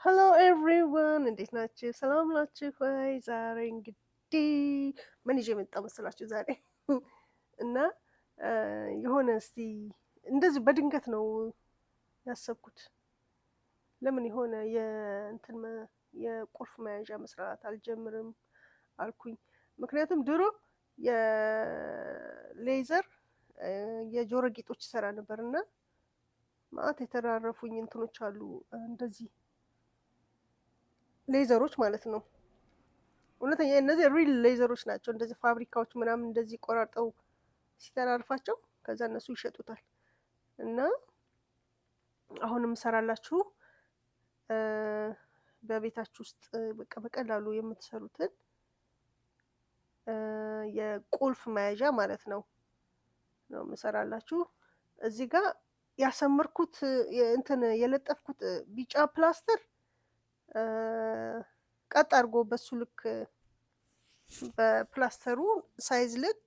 ሄሎ ኤቭሪዋን እንዴት ናችሁ? ሰላም ናችሁ ወይ? ዛሬ እንግዲህ ምን ይዤ መጣሁ መሰላችሁ? ዛሬ እና የሆነ እስቲ እንደዚህ በድንገት ነው ያሰብኩት። ለምን የሆነ የቁልፍ መያዣ መስራት አልጀምርም አልኩኝ። ምክንያቱም ድሮ የሌዘር የጆሮ ጌጦች ይሰራ ነበር እና ማአት የተራረፉኝ እንትኖች አሉ እንደዚህ ሌዘሮች ማለት ነው። እውነተኛ እነዚህ ሪል ሌዘሮች ናቸው። እንደዚህ ፋብሪካዎች ምናምን እንደዚህ ቆራርጠው ሲተራርፋቸው ከዛ እነሱ ይሸጡታል። እና አሁንም እሰራላችሁ በቤታችሁ ውስጥ በቃ በቀላሉ የምትሰሩትን የቁልፍ መያዣ ማለት ነው የምሰራላችሁ። እዚህ ጋር ያሰመርኩት እንትን የለጠፍኩት ቢጫ ፕላስተር ቀጥ አድርጎ በሱ ልክ በፕላስተሩ ሳይዝ ልክ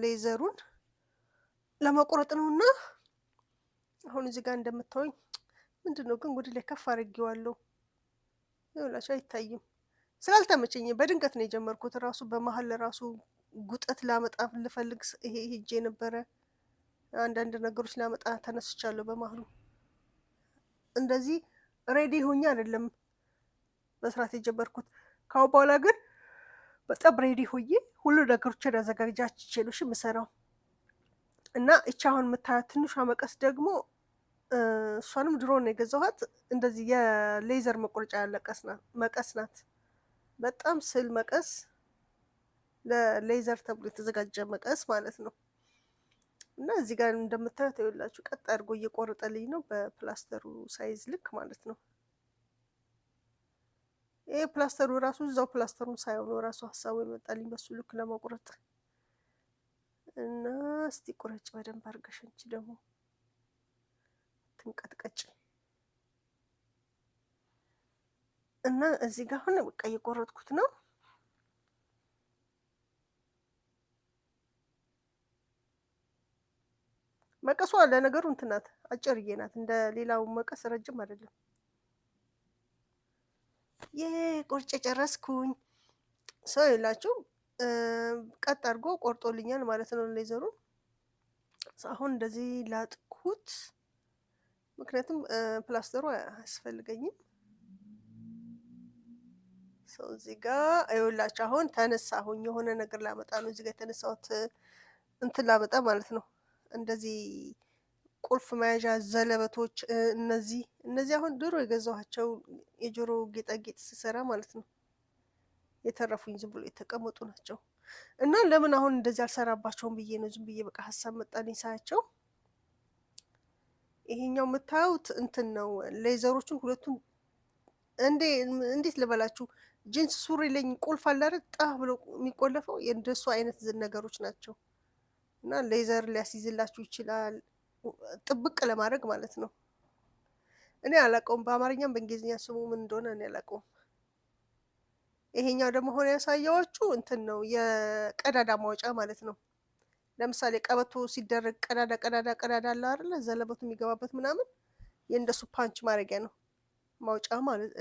ሌዘሩን ለመቁረጥ ነው። እና አሁን እዚህ ጋር እንደምታዩኝ ምንድነው ግን ወደ ላይ ከፍ አድርጌዋለሁ። ይኸውላችሁ አይታይም ስላልተመቸኝ በድንገት ነው የጀመርኩት። ራሱ በመሀል ለራሱ ጉጠት ላመጣ ልፈልግ ይሄ ሄጄ ነበረ። አንዳንድ ነገሮች ላመጣ ተነስቻለሁ በመሀሉ። እንደዚህ ሬዲ ሆኜ አይደለም መስራት የጀመርኩት። ካሁን በኋላ ግን በጣም ሬዲ ሆኜ ሁሉ ነገሮችን አዘጋጅቼ ነው የምሰራው። እና እቺ አሁን የምታያት ትንሿ መቀስ ደግሞ እሷንም ድሮ ነው የገዛኋት። እንደዚህ የሌዘር መቁረጫ መቀስ ናት። በጣም ስል መቀስ ለሌዘር ተብሎ የተዘጋጀ መቀስ ማለት ነው። እና እዚህ ጋር እንደምታዩት ይኸውላችሁ ቀጥ አድርጎ እየቆረጠልኝ ነው በፕላስተሩ ሳይዝ ልክ ማለት ነው። ይሄ ፕላስተሩ ራሱ እዛው ፕላስተሩን ሳይሆን ራሱ ሀሳቡ ይመጣልኝ በሱ ልክ ለመቁረጥ። እና እስቲ ቁረጭ በደንብ አድርገሽ አንቺ ደግሞ ትንቀጥቀጭ። እና እዚህ ጋር አሁን በቃ እየቆረጥኩት ነው። መቀሷ ለነገሩ እንትን ናት፣ አጭርዬ ናት። እንደ ሌላው መቀስ ረጅም አይደለም። ቆርጬ ጨረስኩኝ። ሰው የላችሁ ቀጥ አድርጎ ቆርጦልኛል ማለት ነው ሌዘሩን። አሁን እንደዚህ ላጥኩት፣ ምክንያቱም ፕላስተሩ አያስፈልገኝም። ሰው እዚህ ጋር ይኸውላችሁ አሁን ተነሳሁኝ። የሆነ ነገር ላመጣ ነው እዚህ ጋር የተነሳሁት፣ እንትን ላመጣ ማለት ነው። እንደዚህ ቁልፍ መያዣ ዘለበቶች፣ እነዚህ አሁን ድሮ የገዛኋቸው የጆሮ ጌጣጌጥ ስሰራ ማለት ነው የተረፉኝ ዝም ብሎ የተቀመጡ ናቸው። እና ለምን አሁን እንደዚህ አልሰራባቸውም ብዬ ነው ዝም ብዬ በቃ ሀሳብ መጣልኝ ሳያቸው። ይሄኛው የምታዩት እንትን ነው ሌዘሮቹን ሁለቱም እንዴት ልበላችሁ፣ ጂንስ ሱሪ ላይ ቁልፍ አለ አይደል ጣህ ብሎ የሚቆለፈው የእንደሱ አይነት ነገሮች ናቸው። እና ሌዘር ሊያስይዝላችሁ ይችላል ጥብቅ ለማድረግ ማለት ነው። እኔ አላውቀውም በአማርኛም በእንግሊዝኛ ስሙ ምን እንደሆነ እኔ አላውቀውም። ይሄኛው ደግሞ ሆነ ያሳየዋችሁ እንትን ነው የቀዳዳ ማውጫ ማለት ነው። ለምሳሌ ቀበቶ ሲደረግ ቀዳዳ አለ አይደለ ዘለበቱ የሚገባበት ምናምን የእንደሱ ፓንች ማድረጊያ ነው ማውጫ ማለት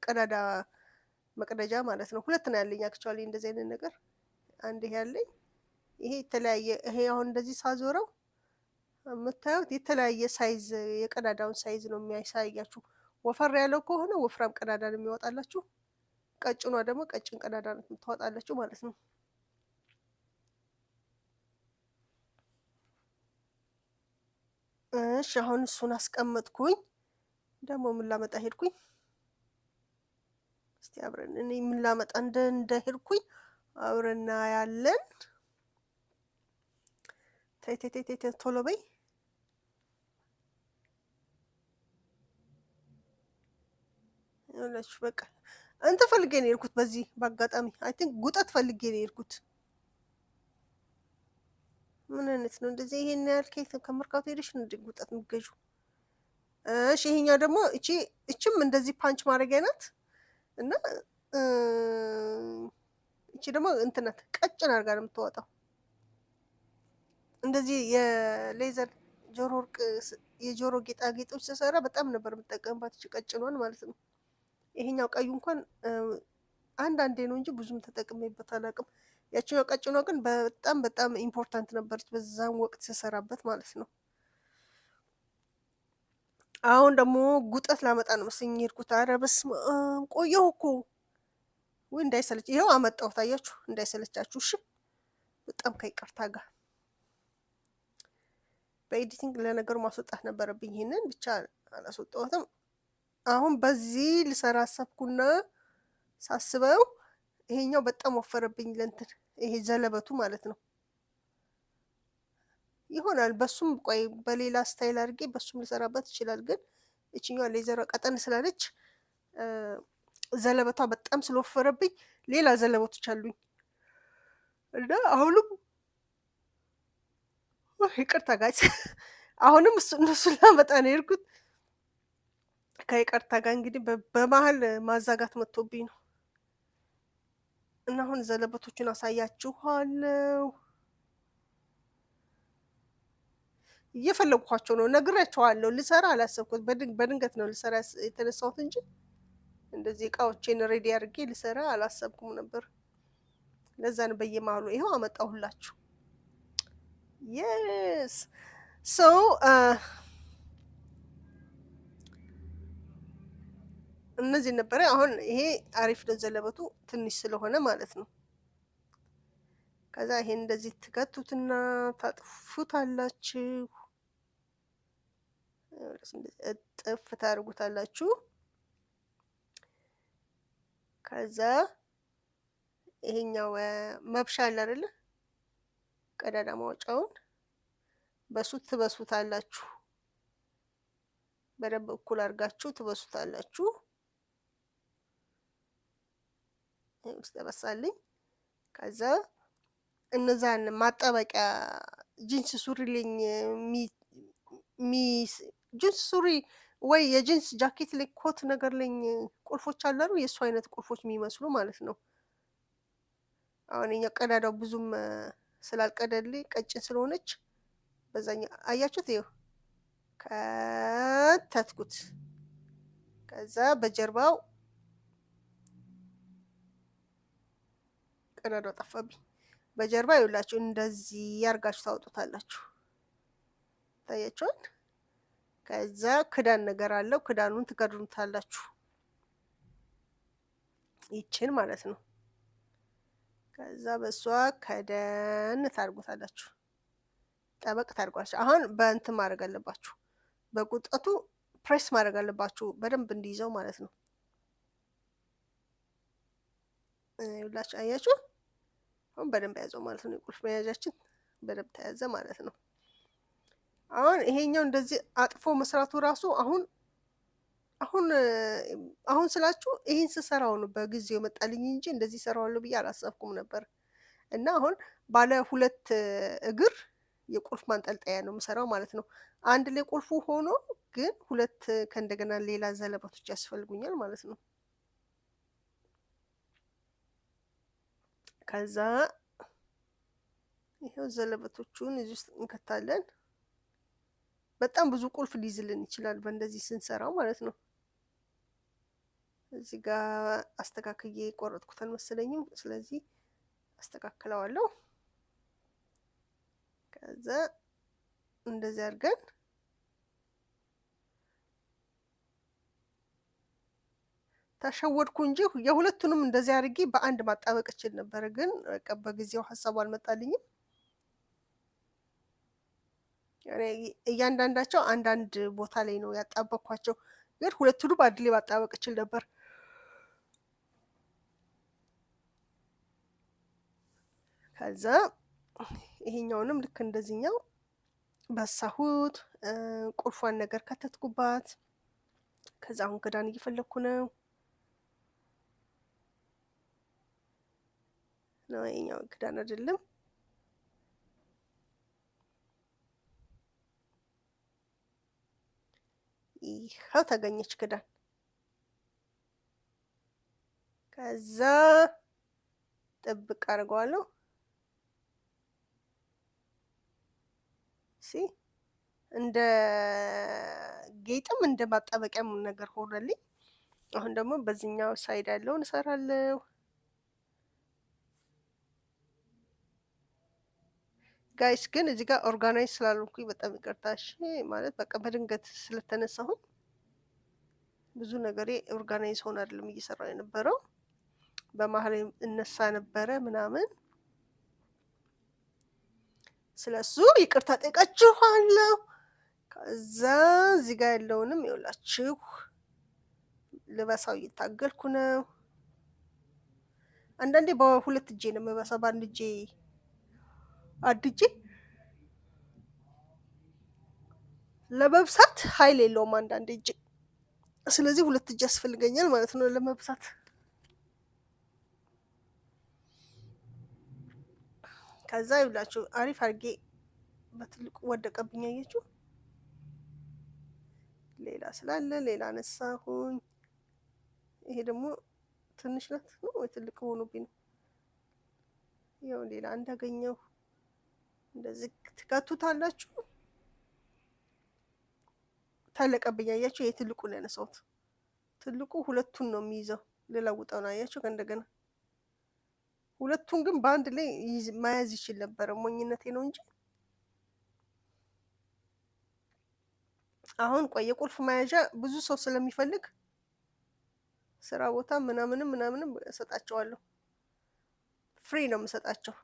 ቀዳዳ መቅደጃ ማለት ነው። ሁለት ነው ያለኝ አክቹዋሊ እንደዚህ አይነት ነገር። አንድ ይሄ ያለኝ ይሄ የተለያየ ይሄ አሁን እንደዚህ ሳዞረው የምታዩት የተለያየ ሳይዝ የቀዳዳውን ሳይዝ ነው የሚያሳያችሁ። ወፈር ያለው ከሆነ ወፍራም ቀዳዳ ነው የሚወጣላችሁ፣ ቀጭኗ ደግሞ ቀጭን ቀዳዳ ነው የምታወጣላችሁ ማለት ነው። እሺ አሁን እሱን አስቀመጥኩኝ። ደግሞ ምን ላመጣ ሄድኩኝ? እስቲ አብረን እኔ ምን ላመጣ እንደሄድኩኝ አብረን እናያለን። ተይ ቶሎ በይ። ይኸውላችሁ በቃ እንትን ፈልጌ ነው የሄድኩት። በዚህ በአጋጣሚ አይ ቲንክ ጉጠት ፈልጌ ነው የሄድኩት። ምን አይነት ነው እንደዚህ? ይሄን ያህል ከየት ከመርካቶ ሄደሽ ነው እንደ ጉጠት የምትገዢው? እሺ ይሄኛው ደግሞ እቺም እንደዚህ ፓንች ማድረጊያ ናት። እና እቺ ደግሞ እንትን ናት፣ ቀጭን አድርጋ ነው የምትወጣው። እንደዚህ የሌዘር ጆሮ ወርቅ የጆሮ ጌጣጌጦች ስሰራ በጣም ነበር የምጠቀምባት እቺ ቀጭኗን ማለት ነው። ይሄኛው ቀዩ እንኳን አንዳንዴ ነው እንጂ ብዙም ተጠቅሜበት አላውቅም። ያቺኛው ቀጭኗ ግን በጣም በጣም ኢምፖርታንት ነበረች በዛም ወቅት ስሰራበት ማለት ነው። አሁን ደግሞ ጉጠት ላመጣ ነው መሰለኝ የሄድኩት። ኧረ በስመ አብ ቆየሁ እኮ። ወይ እንዳይሰለች ይኸው አመጣሁት። አያችሁ እንዳይሰለቻችሁ እሺ። በጣም ከይቅርታ ጋር በኤዲቲንግ ለነገሩ ማስወጣት ነበረብኝ። ይሄንን ብቻ አላስወጣሁትም። አሁን በዚህ ልሰራ አሰብኩና ሳስበው ይሄኛው በጣም ወፈረብኝ ለእንትን ይሄ ዘለበቱ ማለት ነው። ይሆናል በሱም ቆይ በሌላ ስታይል አድርጌ በሱም ልሰራበት ይችላል። ግን እቺኛዋ ሌዘሯ ቀጠን ስላለች ዘለበቷ በጣም ስለወፈረብኝ ሌላ ዘለበቶች አሉኝ እና አሁንም ይቅርታ ጋይስ አሁንም እነሱን ላመጣ ነው የሄድኩት። ከይቅርታ ጋር እንግዲህ በመሀል ማዛጋት መጥቶብኝ ነው እና አሁን ዘለበቶቹን አሳያችኋለሁ። እየፈለግኳቸው ነው ነግሬያቸዋለሁ። ልሰራ አላሰብኩት በድንገት ነው ልሰራ የተነሳሁት እንጂ እንደዚህ እቃዎቼን ሬዲ አድርጌ ልሰራ አላሰብኩም ነበር። ለዛ ነው በየመሀሉ ይኸው አመጣሁላችሁ። የስ ሶ እነዚህ ነበረ። አሁን ይሄ አሪፍ ነው ዘለበቱ ትንሽ ስለሆነ ማለት ነው። ከዛ ይሄን እንደዚህ ትከቱትና ታጥፉታላችሁ። እጥፍ ታደርጉታላችሁ። ከዛ ይሄኛው መብሻ አለ አይደለ? ቀዳዳ ማውጫውን በሱ ትበሱታላችሁ። በደንብ እኩል አድርጋችሁ ትበሱታላችሁ። ውስጥ ተበሳልኝ። ከዛ እነዛን ማጣበቂያ ጂንስ ሱሪ ልኝ ጂንስ ሱሪ ወይ የጂንስ ጃኬት ላይ ኮት ነገር ላይ ቁልፎች አሉ የእሱ አይነት ቁልፎች የሚመስሉ ማለት ነው። አሁን የኛ ቀዳዳው ብዙም ስላልቀደልኝ ቀጭን ስለሆነች በዛኛ አያችሁት ይኸው ከተትኩት። ከዛ በጀርባው ቀዳዳው ጠፋብኝ። በጀርባ ይውላችሁ እንደዚህ ያርጋችሁ ታውጡታላችሁ። ታያችኋል። ከዛ ክዳን ነገር አለው። ክዳኑን ትከድኑታላችሁ። ይችን ማለት ነው። ከዛ በሷ ከደን ታርጉታላችሁ። ጠበቅ ታርጓላችሁ። አሁን በእንትን ማድረግ አለባችሁ። በቁጠቱ ፕሬስ ማድረግ አለባችሁ በደንብ እንዲይዘው ማለት ነው። ይውላችሁ አያችሁ። አሁን በደንብ ያዘው ማለት ነው። የቁልፍ መያዣችን በደንብ ተያዘ ማለት ነው። አሁን ይሄኛው እንደዚህ አጥፎ መስራቱ ራሱ አሁን ስላችሁ ይሄን ስሰራው ነው በጊዜው መጣልኝ እንጂ እንደዚህ ሰራዋለሁ ብዬ አላሰብኩም ነበር። እና አሁን ባለ ሁለት እግር የቁልፍ ማንጠልጠያ ነው የምሰራው ማለት ነው። አንድ ላይ ቁልፉ ሆኖ ግን ሁለት ከእንደገና ሌላ ዘለበቶች ያስፈልጉኛል ማለት ነው። ከዛ ይሄው ዘለበቶቹን እዚህ ውስጥ እንከታለን። በጣም ብዙ ቁልፍ ሊይዝልን ይችላል በእንደዚህ ስንሰራው ማለት ነው። እዚህ ጋር አስተካክዬ ቆረጥኩት አልመሰለኝም። ስለዚህ አስተካክለዋለሁ። ከዛ እንደዚህ አድርገን ተሸወድኩ እንጂ የሁለቱንም እንደዚህ አድርጌ በአንድ ማጣበቅ እችል ነበር፣ ግን በጊዜው ሀሳቡ አልመጣልኝም። እያንዳንዳቸው አንዳንድ ቦታ ላይ ነው ያጣበቅኳቸው፣ ግን ሁለቱንም አንድ ላይ ማጣበቅ እችል ነበር። ከዛ ይሄኛውንም ልክ እንደዚህኛው በሳሁት፣ ቁልፏን ነገር ከተትኩባት። ከዛ አሁን ክዳን እየፈለኩ ነው። ይሄኛው ክዳን አይደለም። ይኸው ተገኘች ክዳን። ከዛ ጥብቅ አድርገዋለሁ። እንደ ጌጥም እንደ ማጣበቂያም ነገር ሆነልኝ። አሁን ደግሞ በዚህኛው ሳይድ ያለውን እሰራለሁ። ጋይስ ግን እዚህ ጋር ኦርጋናይዝ ስላልኩኝ በጣም ይቅርታ እሺ። ማለት በቃ በድንገት ስለተነሳሁኝ ብዙ ነገሬ ኦርጋናይዝ ሆነ አይደለም እየሰራው የነበረው። በመሀል እነሳ ነበረ ምናምን። ስለሱ ይቅርታ ጠይቃችኋለሁ። ከዛ እዚህ ጋር ያለውንም ይኸውላችሁ ልበሳው እየታገልኩ ነው። አንዳንዴ በሁለት እጄ ነው የምበሳው፣ በአንድ እጄ አድጄ ለመብሳት ኃይል የለውም አንዳንድ እጄ። ስለዚህ ሁለት እጅ ያስፈልገኛል ማለት ነው ለመብሳት። ከዛ ይብላችሁ አሪፍ አድርጌ በትልቁ ወደቀብኝ። አያችሁ ሌላ ስላለ ሌላ አነሳሁኝ። ይሄ ደግሞ ትንሽ ናት ነው ወይ ትልቅ ሆኖብኝ ነው? ያው ሌላ እንዳገኘው እንደዚህ ትከቱታላችሁ። ታለቀብኝ። አያችሁ ይሄ ትልቁ ነው ያነሳሁት። ትልቁ ሁለቱን ነው የሚይዘው። ልለውጠው ነው አያችሁ። ከእንደገና ሁለቱን ግን በአንድ ላይ መያዝ ይችል ነበረ። ሞኝነቴ ነው እንጂ አሁን ቆይ የቁልፍ መያዣ ብዙ ሰው ስለሚፈልግ ስራ ቦታ ምናምንም እሰጣቸዋለሁ። ፍሪ ነው የምሰጣቸው።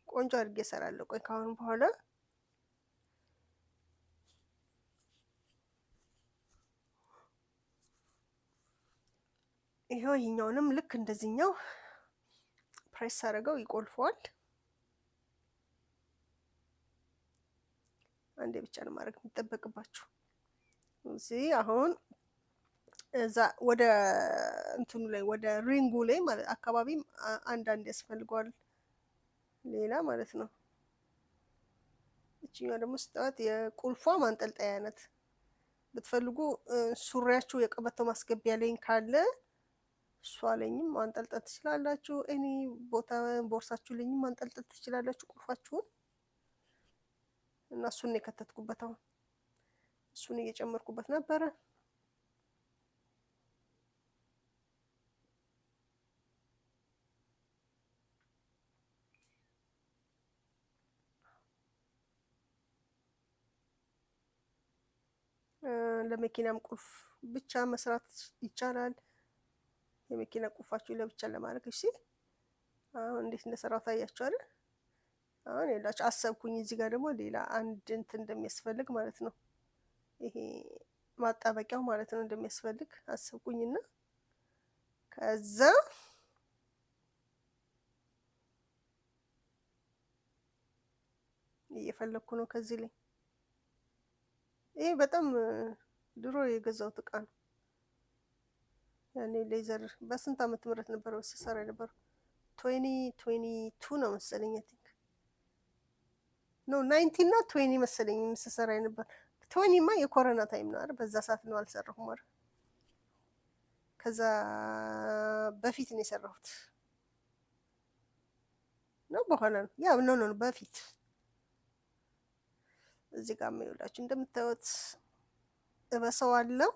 ቆንጆ አድርጌ እሰራለሁ። ቆይ ካሁን በኋላ ይሄው ይሄኛውንም ልክ እንደዚህኛው ፕሬስ አድርገው ይቆልፈዋል። አንዴ ብቻ ነው ማድረግ የሚጠበቅባችሁ። እዚህ አሁን እዛ ወደ እንትኑ ላይ ወደ ሪንጉ ላይ ማለት አካባቢም አንዳንድ ያስፈልገዋል ሌላ ማለት ነው። እቺኛው ደግሞ ስጣት የቁልፏ ማንጠልጠያ አይነት ብትፈልጉ ሱሪያችሁ የቀበቶ ማስገቢያ ላይ ካለ እሷ ላይም ማንጠልጠል ትችላላችሁ። እኔ ቦታ ቦርሳችሁ ላይም ማንጠልጠል ትችላላችሁ ቁልፋችሁን። እና እሱን ነው የከተትኩበት። አሁን እሱን እየጨመርኩበት ነበረ። ለመኪናም ቁልፍ ብቻ መስራት ይቻላል። የመኪና ቁልፋችሁ ለብቻ ለማድረግ እሺ። አሁን እንዴት እንደሰራው ታያችሁ አይደል? አሁን የላችሁ አሰብኩኝ። እዚህ ጋር ደግሞ ሌላ አንድ እንትን እንደሚያስፈልግ ማለት ነው። ይሄ ማጣበቂያው ማለት ነው እንደሚያስፈልግ አሰብኩኝና ከዛ እየፈለኩ ነው ከዚህ ላይ። ይሄ በጣም ድሮ የገዛሁት እቃ ነው። ያኔ ሌዘር በስንት ዓመተ ምህረት ነበር ሲሰራ ነበር? 2022 ነው መሰለኝ። አይ ቲንክ ኖ 19 እና 20 መሰለኝ ሲሰራ ነበር። 20 ማ የኮሮና ታይም ነው አይደል? በዛ ሰዓት ነው አልሰራሁም አይደል? ከዛ በፊት ነው የሰራሁት ነው በኋላ ነው ያው ኖ በፊት። እዚህ ጋር የሚውላችሁ እንደምታዩት እበሰዋለሁ።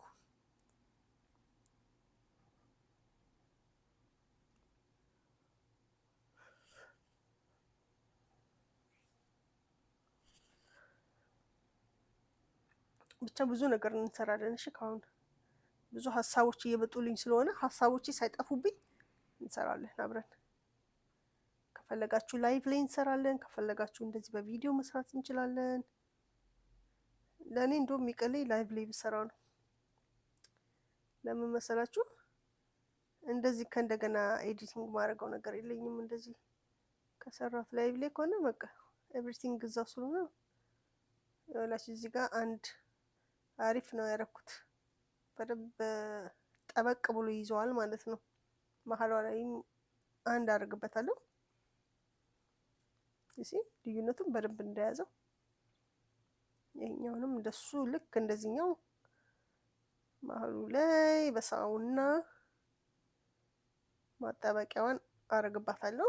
ብቻ ብዙ ነገር እንሰራለን። እሺ ካሁን ብዙ ሀሳቦች እየመጡልኝ ስለሆነ ሀሳቦቼ ሳይጠፉብኝ እንሰራለን አብረን። ከፈለጋችሁ ላይቭ ላይ እንሰራለን፣ ከፈለጋችሁ እንደዚህ በቪዲዮ መስራት እንችላለን። ለእኔ እንደውም የሚቀለኝ ላይቭ ላይ ብሰራው ነው። ለምን መሰላችሁ? እንደዚህ ከእንደገና ኤዲቲንግ ማድረገው ነገር የለኝም። እንደዚህ ከሰራት ላይቭ ላይ ከሆነ በቃ ኤቭሪቲንግ እዛው ስለሆነ ያላችሁ። እዚህ ጋር አንድ አሪፍ ነው ያደረኩት። በደንብ ጠበቅ ብሎ ይዘዋል ማለት ነው። መሀሏ ላይም አንድ አድርግበታለሁ። እሺ ልዩነቱን በደንብ እንደያዘው ይሄኛውንም እንደሱ ልክ እንደዚህኛው መሀሉ ላይ በሳውና ማጣበቂያዋን አረግባታለሁ።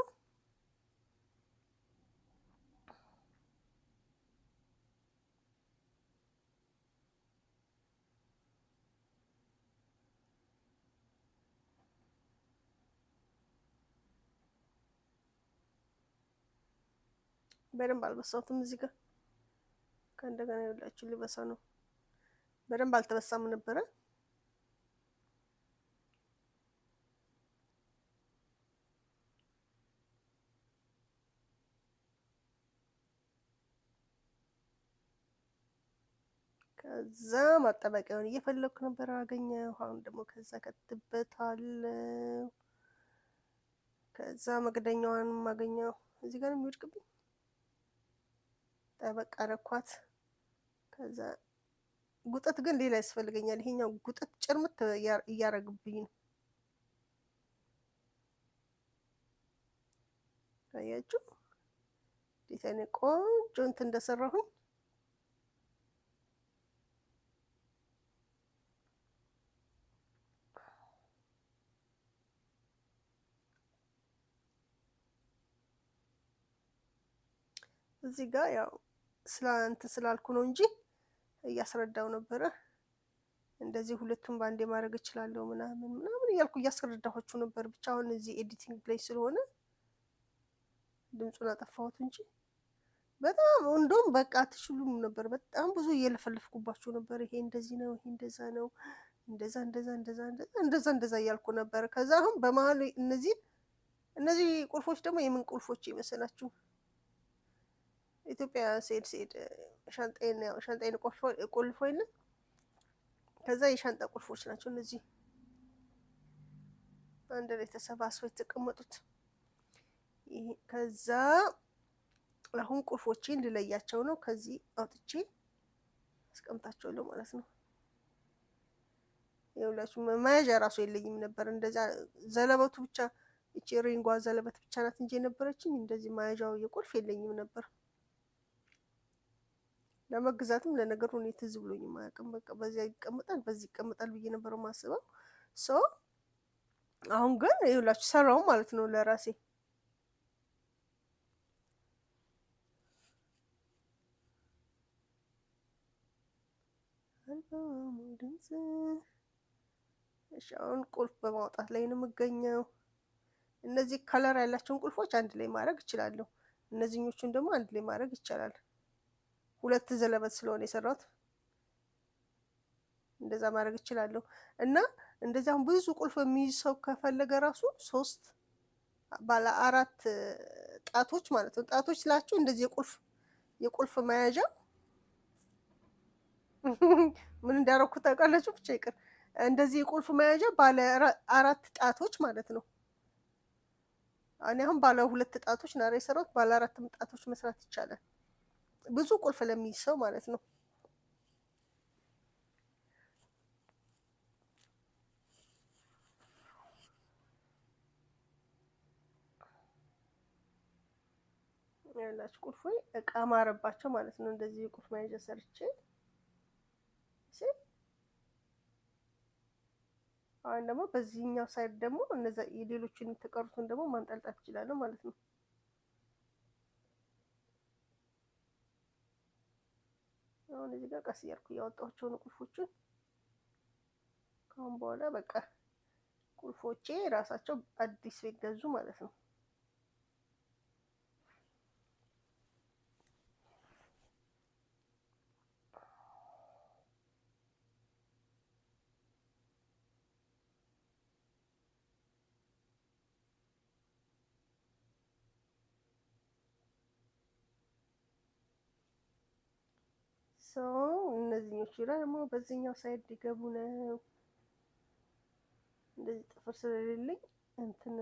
በደንብ አልበሳሁትም። እዚህ ጋር ከእንደገና ይኸውላችሁ ልበሳ ነው። በደንብ አልተበሳም ነበረ። ከዛ ማጠበቂያውን እየፈለኩ ነበር አገኘሁ። አሁን ደግሞ ከዛ ከትበታለሁ። ከዛ መክደኛዋን ማገኘው እዚህ ጋር የሚወድቅብኝ ጠበቅ አረኳት። ከዛ ጉጠት ግን ሌላ ያስፈልገኛል። ይሄኛው ጉጠት ጭርምት እያረግብኝ ነው። አያችሁ እንዴት አይነት ቆንጆ እንትን እንደሰራሁኝ። እዚህ ጋር ያው ስላልኩ ነው እንጂ እያስረዳው ነበረ። እንደዚህ ሁለቱም ባንዴ ማድረግ እችላለሁ ምናምን እያልኩ እያስረዳኋችሁ ነበር። ብቻ አሁን እዚህ ኤዲቲንግ ላይ ስለሆነ ድምፁን አጠፋሁት እንጂ በጣም እንደውም በቃ አትችሉም ነበር። በጣም ብዙ እየለፈለፍኩባችሁ ነበር። ይሄ እንደዚህ ነው፣ ይሄ እንደዛ ነው፣ እንደዛ እያልኩ ነበር። ከዛ አሁን በመሀል እነዚህ ቁልፎች ደግሞ የምን ቁልፎች ይመስላችሁ? ኢትዮጵያ ስሄድ ሻንጣዬን ቁልፎ የለ ከዛ የሻንጣ ቁልፎች ናቸው እነዚህ አንድ ላይ ተሰባስበው የተቀመጡት። ከዛ አሁን ቁልፎቼን ልለያቸው ነው። ከዚህ አውጥቼ አስቀምጣቸዋለሁ ማለት ነው። ይኸውላችሁ መያዣ ራሱ የለኝም ነበር። እንደዛ ዘለበቱ ብቻ እቺ ሪንጓ ዘለበት ብቻ ናት እንጂ የነበረችኝ እንደዚህ መያዣው የቁልፍ የለኝም ነበር። ለመግዛትም ለነገሩ እኔ ትዝ ብሎኝ ማያውቅም። በቃ በዚህ ይቀመጣል ብዬ ነበር ማስበው። አሁን ግን ይኸውላችሁ ሰራው ማለት ነው ለራሴ። እሺ አሁን ቁልፍ በማውጣት ላይ ነው የምገኘው። እነዚህ ከለር ያላቸውን ቁልፎች አንድ ላይ ማድረግ እችላለሁ። እነዚህኞቹን ደግሞ አንድ ላይ ማድረግ ይቻላል። ሁለት ዘለበት ስለሆነ የሰራሁት እንደዛ ማድረግ እችላለሁ። እና እንደዚህ አሁን ብዙ ቁልፍ የሚይዝ ሰው ከፈለገ ራሱ 3 ባለ 4 ጣቶች ማለት ነው። ጣቶች ስላችሁ እንደዚህ የቁልፍ መያዣ ምን እንዳረኩት ታውቃላችሁ? ብቻ ይቅር። እንደዚህ የቁልፍ መያዣ ባለ 4 ጣቶች ማለት ነው። እኔ አሁን ባለ 2 ጣቶች ነው የሰራሁት። ባለ 4 ጣቶች መስራት ይቻላል። ብዙ ቁልፍ ለሚይዝ ሰው ማለት ነው። ያላችሁ ቁልፍ እቃ ማረባቸው ማለት ነው። እንደዚህ የቁልፍ መያዣ ሰርቼ አሁን ደግሞ በዚህኛው ሳይድ ደግሞ እነዛ የሌሎችን የተቀሩትን ደግሞ ማንጠልጠል እችላለሁ ማለት ነው። አሁን እዚህ ጋር ቀስ እያልኩ እያወጣኋቸው ነው ቁልፎቹን። ከአሁን በኋላ በቃ ቁልፎቼ ራሳቸው አዲስ ቤት ገዙ ማለት ነው። እነዚህኞቹ ደግሞ በዚህኛው ሳይድ ሊገቡ ነው። እንደዚህ ጥፍር ስለሌለኝ እንትን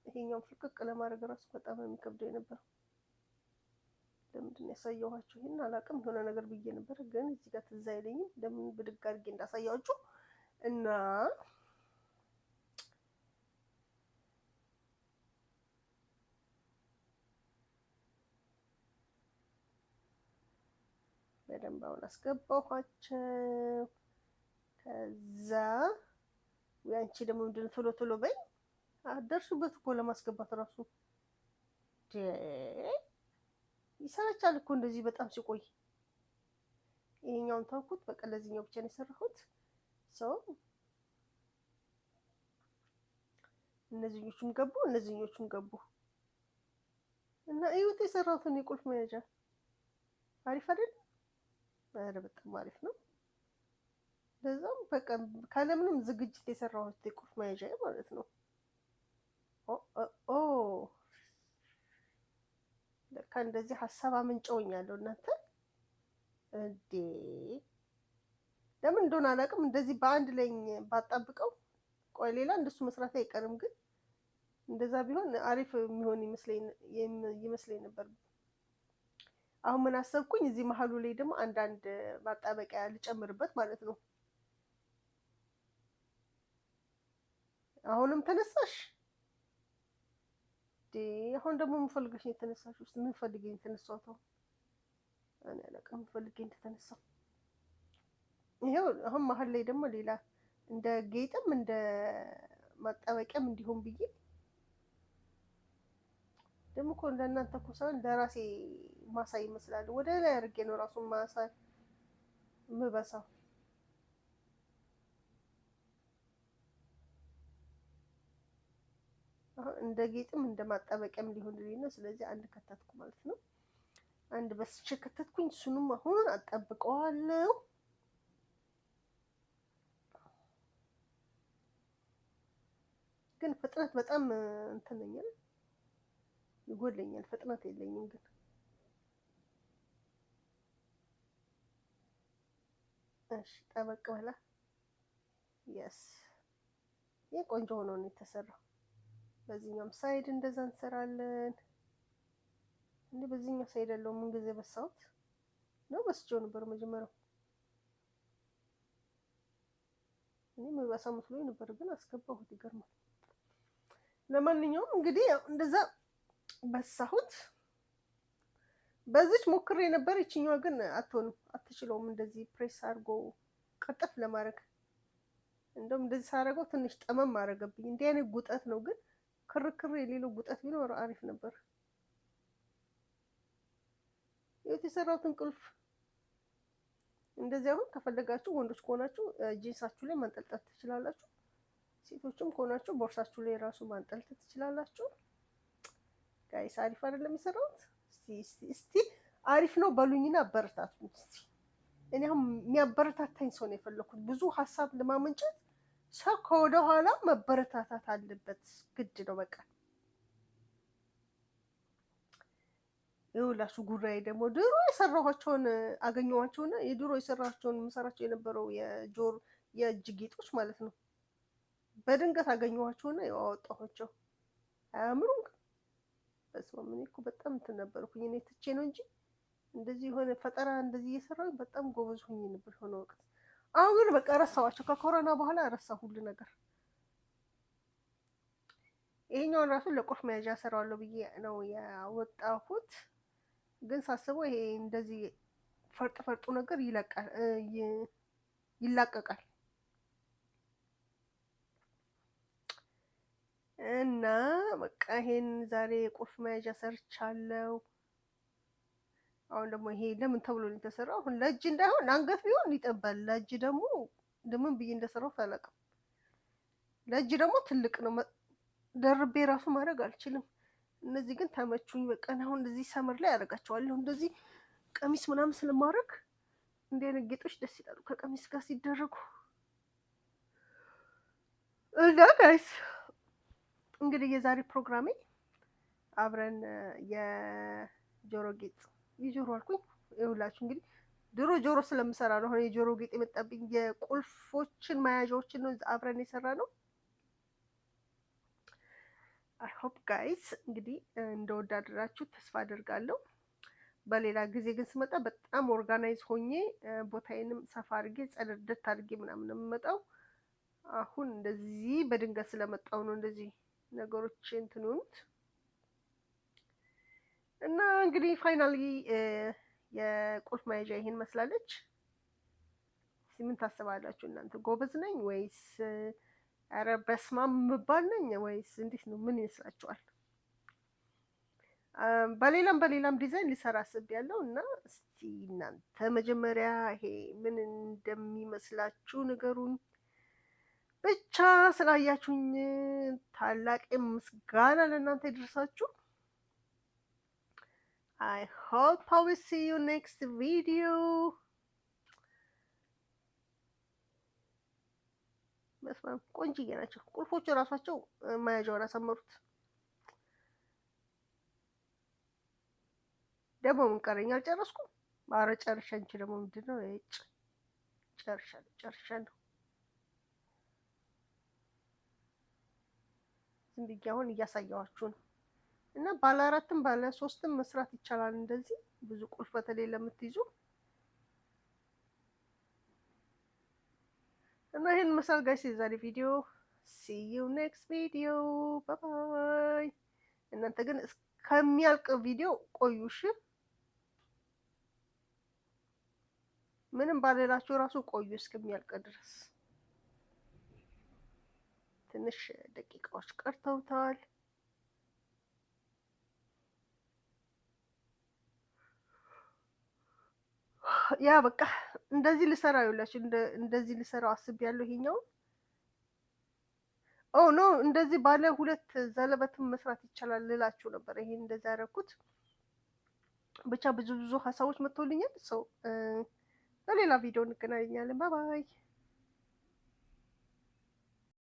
ይሄኛው ፍቅቅ ለማድረግ ራሱ በጣም የሚከብደው ነበር። ለምንድን ነው ያሳየኋችሁ? ይሄን አላውቅም። የሆነ ነገር ብዬ ነበር ግን እዚህ ጋር ትዝ አይለኝም ለምን ብድግ አድርጌ እንዳሳያችሁ እና በደንብ አሁን አስገባኋቸው። ከዛ ያንቺ ደግሞ ምንድን ቶሎ በይ አደርሽበት እኮ ለማስገባት ራሱ ይሰለቻል እኮ እንደዚህ በጣም ሲቆይ። ይሄኛውን ተውኩት በቃ ለዚህኛው ብቻ ነው የሰራሁት። ሰው እነዚህኞቹም ገቡ እነዚህኞቹም ገቡ እና እዩት የሰራሁትን የቁልፍ መያዣ አሪፍ አይደል? ኧረ በጣም አሪፍ ነው። ለዛም በቃ ካለምንም ዝግጅት የሰራሁት የቁልፍ መያዣ ማለት ነው። ኦ ለካ እንደዚህ ሀሳብ አመንጨውኛለሁ እናንተ እንዴ! ለምን እንደሆነ አላውቅም። እንደዚህ በአንድ ላይ ባጣብቀው ቆይ ሌላ እንደሱ መስራት አይቀርም፣ ግን እንደዛ ቢሆን አሪፍ የሚሆን ይመስለኝ ነበር። አሁን ምን አሰብኩኝ፣ እዚህ መሀሉ ላይ ደግሞ አንዳንድ ማጣበቂያ ልጨምርበት ማለት ነው። አሁንም ተነሳሽ? አሁን ደግሞ የምፈልገሽ የተነሳሽ ውስጥ ምን ፈልገኝ የተነሳው? ተው እኔ አላውቅም ፈልገኝ ተነሳው። ይሄው አሁን መሀል ላይ ደግሞ ሌላ እንደ ጌጥም እንደ ማጣበቂያም እንዲሁም ብዬ ደግሞ እኮ እንደናንተ እኮ ሳይሆን ለራሴ ማሳይ ይመስላል። ወደ ላይ አድርጌ ነው ራሱን ማሳይ የምበሳው። አሁን እንደ ጌጥም እንደ ማጣበቂያም ሊሆንልኝ ነው። ስለዚህ አንድ ከተትኩ ማለት ነው። አንድ በስቼ ከተትኩኝ። እሱንም አሁን አጣብቀዋለሁ። ግን ፍጥነት በጣም እንትን ነኝ ይጎለኛል። ፍጥነት የለኝም ግን እሺ ጠበቅ በላ። የስ ይሄ ቆንጆ ሆኖ ነው የተሰራው። በዚህኛውም ሳይድ እንደዛ እንሰራለን። እንዴ በዚህኛው ሳይድ ያለው ምን ጊዜ በሳውት ነው በስጆ ነበር መጀመሪያው። እኔ ምበሳ መስሎኝ ነበር ግን አስገባሁት። ይገርማል። ለማንኛውም እንግዲህ ያው እንደዛ በሳሁት። በዚች ሞክሬ ነበር። ይችኛዋ ግን አትሆንም፣ አትችለውም እንደዚህ ፕሬስ አድርጎ ቀጥፍ ለማድረግ። እንደውም እንደዚህ ሳደርገው ትንሽ ጠመም አደረገብኝ። እንዲህ አይነት ጉጠት ነው፣ ግን ክርክር የሌለው ጉጠት ቢኖር አሪፍ ነበር። የተሰራሁትን ቁልፍ እንደዚህ አሁን ከፈለጋችሁ ወንዶች ከሆናችሁ ጂንሳችሁ ላይ ማንጠልጠል ትችላላችሁ። ሴቶችም ከሆናችሁ ቦርሳችሁ ላይ ራሱ ማንጠልጠል ትችላላችሁ። ጋይስ አሪፍ አይደለም የሰራሁት? እስቲ አሪፍ ነው በሉኝና አበረታቱኝ እስቲ። እኔ አሁን የሚያበረታታኝ ሰው ነው የፈለኩት። ብዙ ሀሳብ ለማመንጨት ሰው ከወደ ኋላ መበረታታት አለበት፣ ግድ ነው በቃ። ይኸውላችሁ ጉራዬ ደግሞ ድሮ የሰራኋቸውን አገኘኋቸውና የድሮ የሰራኋቸውን የምሰራቸው የነበረው የእጅ ጌጦች ማለት ነው። በድንገት አገኘኋቸውና ያው አወጣኋቸው። አያምሩም? በስመ አብ እኔ እኮ በጣም እንትን ነበርኩኝ። እኔ ትቼ ነው እንጂ እንደዚህ የሆነ ፈጠራ እንደዚህ እየሰራሁኝ በጣም ጎበዝ ሆኜ ነበር የሆነ ወቅት። አሁን ግን በቃ ረሳኋቸው። ከኮሮና በኋላ ረሳሁ ሁሉ ነገር። ይሄኛውን ራሱ ለቁልፍ መያዣ ሰራዋለሁ ብዬ ነው ያወጣሁት። ግን ሳስበው ይሄ እንደዚህ ፈርጥ ፈርጡ ነገር ይላቀቃል እና በቃ ይሄን ዛሬ የቁልፍ መያዣ ሰርቻለሁ። አሁን ደግሞ ይሄ ለምን ተብሎ ነው የተሰራው? አሁን ለእጅ እንዳይሆን አንገት ቢሆን ይጠባል። ለእጅ ደግሞ ለምን ብዬ እንደሰራሁት አላውቅም። ለእጅ ደግሞ ትልቅ ነው፣ ደርቤ ራሱ ማድረግ አልችልም። እነዚህ ግን ተመቹኝ። በቃ አሁን እንደዚህ ሰመር ላይ አደርጋቸዋለሁ። እንደዚህ ቀሚስ ምናምን ስለማድረግ እንዲህ አይነት ጌጦች ደስ ይላሉ ከቀሚስ ጋር ሲደረጉ። እና ጋይስ እንግዲህ የዛሬ ፕሮግራሜ አብረን የጆሮ ጌጥ የጆሮ አልኩኝ። ይኸውላችሁ እንግዲህ ድሮ ጆሮ ስለምሰራ ነው አሁን የጆሮ ጌጥ የመጣብኝ። የቁልፎችን መያዣዎችን ነው አብረን የሰራ ነው። አይ ሆፕ ጋይስ እንግዲህ እንደወዳደራችሁ ተስፋ አደርጋለሁ። በሌላ ጊዜ ግን ስመጣ በጣም ኦርጋናይዝ ሆኜ ቦታዬንም ሰፋ አድርጌ ጸደደት አድርጌ ምናምን የምመጣው። አሁን እንደዚህ በድንገት ስለመጣው ነው እንደዚህ ነገሮች እንትን ሆኑት እና እንግዲህ ፋይናሊ የቁልፍ መያዣ ይሄን መስላለች። ምን ታስባላችሁ እናንተ? ጎበዝ ነኝ ወይስ ኧረ በስማም የምባል ነኝ ወይስ እንዴት ነው? ምን ይመስላችኋል? በሌላም ዲዛይን ሊሰራ አስቤያለሁ እና እስቲ እናንተ መጀመሪያ ይሄ ምን እንደሚመስላችሁ ንገሩኝ። ብቻ ስላያችሁኝ ታላቅ ምስጋና ለእናንተ ይድረሳችሁ። I hope I will see you next video. በስመ አብ ቆንጅዬ ናቸው ቁልፎቹ ራሳቸው መያዣውን አሳመሩት። ደግሞ ምን ቀረኝ? አልጨረስኩም። ኧረ ጨርሻ። አንቺ ደግሞ ምንድን ነው? ጨርሻለሁ። ዝም ብዬ አሁን እያሳየኋችሁ ነው። እና ባለ 4ም ባለ 3ም መስራት ይቻላል። እንደዚህ ብዙ ቁልፍ በተለይ ለምትይዙ እና ይሄን መሳል ጋይስ የዛሬ ቪዲዮ። see you next video bye bye። እናንተ ግን እስከሚያልቅ ቪዲዮ ቆዩሽ። ምንም ባለላችሁ ራሱ ቆዩ እስከሚያልቅ ድረስ። ትንሽ ደቂቃዎች ቀርተውታል። ያ በቃ እንደዚህ ልሰራ ይውላችሁ እንደዚህ ልሰራው አስቤያለሁ። ይሄኛው ኦ ኖ እንደዚህ ባለ 2 ዘለበትም መስራት ይቻላል ልላችሁ ነበር። ይሄን እንደዛ ያደረኩት ብቻ ብዙ ሀሳቦች መጥቶልኛል። በሌላ ቪዲዮ እንገናኛለን። ባይ ባይ።